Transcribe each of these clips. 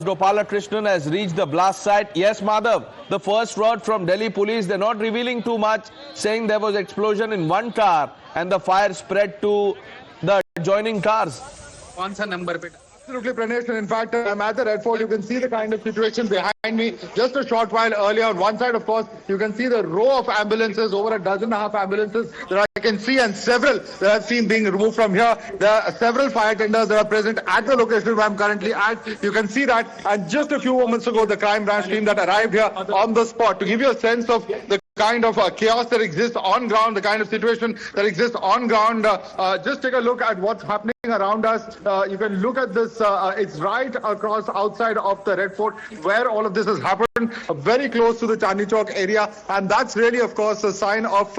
Gopalakrishnan has reached the blast site. Yes, Madhav, the first word from Delhi police, they're not revealing too much, saying there was explosion in one car and the fire spread to the adjoining cars. Absolutely, Pranesh. And in fact, I'm at the Red Fort. You can see the kind of situation behind me. Just a short while earlier, on one side, of course, you can see the row of ambulances, over a dozen and a half ambulances that I can see, and several that I've seen being removed from here. There are several fire tenders that are present at the location where I'm currently at. You can see that. And just a few moments ago, the crime branch team that arrived here on the spot to give you a sense of the kind of chaos that exists on ground, the kind of situation that exists on ground. Just take a look at what's happening around us. You can look at this. It's right across outside of the Red Fort where all of this has happened, very close to the Chandni Chowk area. And that's really, of course, a sign of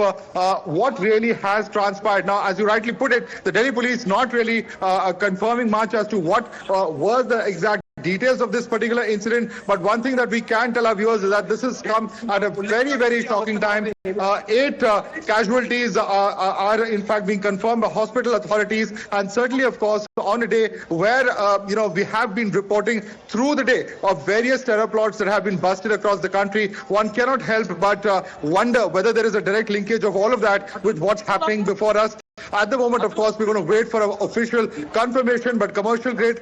what really has transpired. Now, as you rightly put it, the Delhi police not really confirming much as to what was the exact details of this particular incident, but one thing that we can tell our viewers is that this has come at a very, very shocking time. 8 casualties are in fact being confirmed by hospital authorities, and certainly, of course, on a day where we have been reporting through the day of various terror plots that have been busted across the country. One cannot help but wonder whether there is a direct linkage of all of that with what's happening before us. At the moment, of course, we're going to wait for an official confirmation, but commercial grade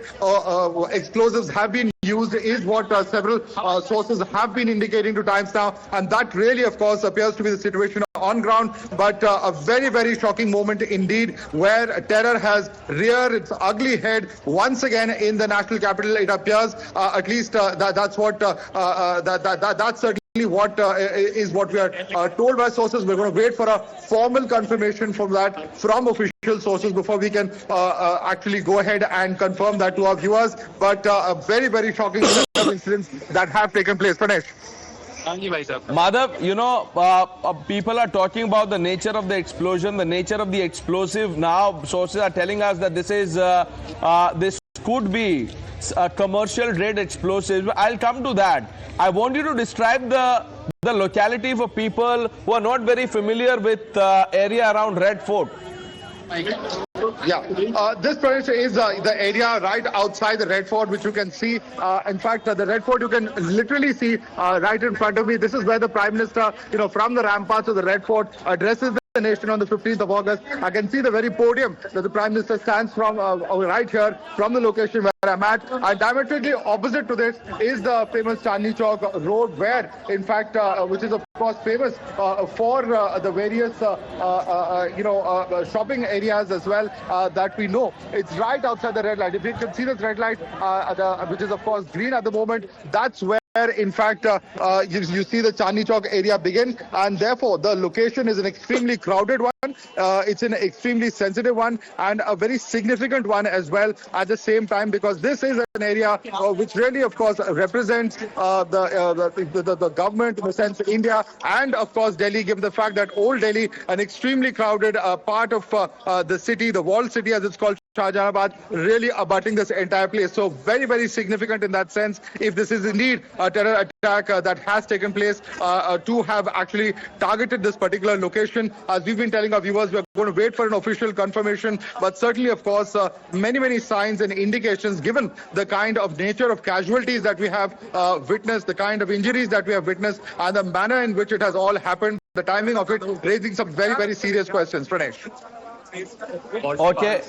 explosives have been used is what several sources have been indicating to Times Now, and that really, of course, appears to be the situation on ground. But a very, very shocking moment indeed, where terror has reared its ugly head once again in the national capital. It appears, at least that's what that's certainly what is what we are told by sources. We're going to wait for a formal confirmation from that from official sources before we can actually go ahead and confirm that to our viewers. But a very, very shocking set of incidents that have taken place. Pranesh. Madhav, people are talking about the nature of the explosion, the nature of the explosive. Now, sources are telling us that this could be a commercial grade explosive. I'll come to that. I want you to describe the locality for people who are not very familiar with the area around Red Fort. Yeah, this Pranesh is the area right outside the Red Fort, which you can see. In fact, the Red Fort you can literally see right in front of me. This is where the Prime Minister, from the ramparts of the Red Fort, addresses the nation on the 15th of August. I can see the very podium that the Prime Minister stands from right here from the location where I'm at. And diametrically opposite to this is the famous Chandni Chowk road, where, in fact, which is of course famous for the various shopping areas as well that we know. It's right outside the red light. If you can see this red light, which is of course green at the moment, that's where in fact you see the Chandni Chowk area begin, and therefore the location is an extremely crowded one. It's an extremely sensitive one, and a very significant one as well at the same time, because this is an area which really, of course, represents the government, in the sense India, and of course Delhi, given the fact that Old Delhi, an extremely crowded part of the city, the walled city as it's called, Shahjahanabad, really abutting this entire place. So very, very significant in that sense, if this is indeed a terror attack that has taken place, to have actually targeted this particular location. As we've been telling our viewers, we're going to wait for an official confirmation, but certainly, of course, many signs and indications, given the kind of nature of casualties that we have witnessed, the kind of injuries that we have witnessed, and the manner in which it has all happened, the timing of it, raising some very, very serious questions. Pranesh. Okay.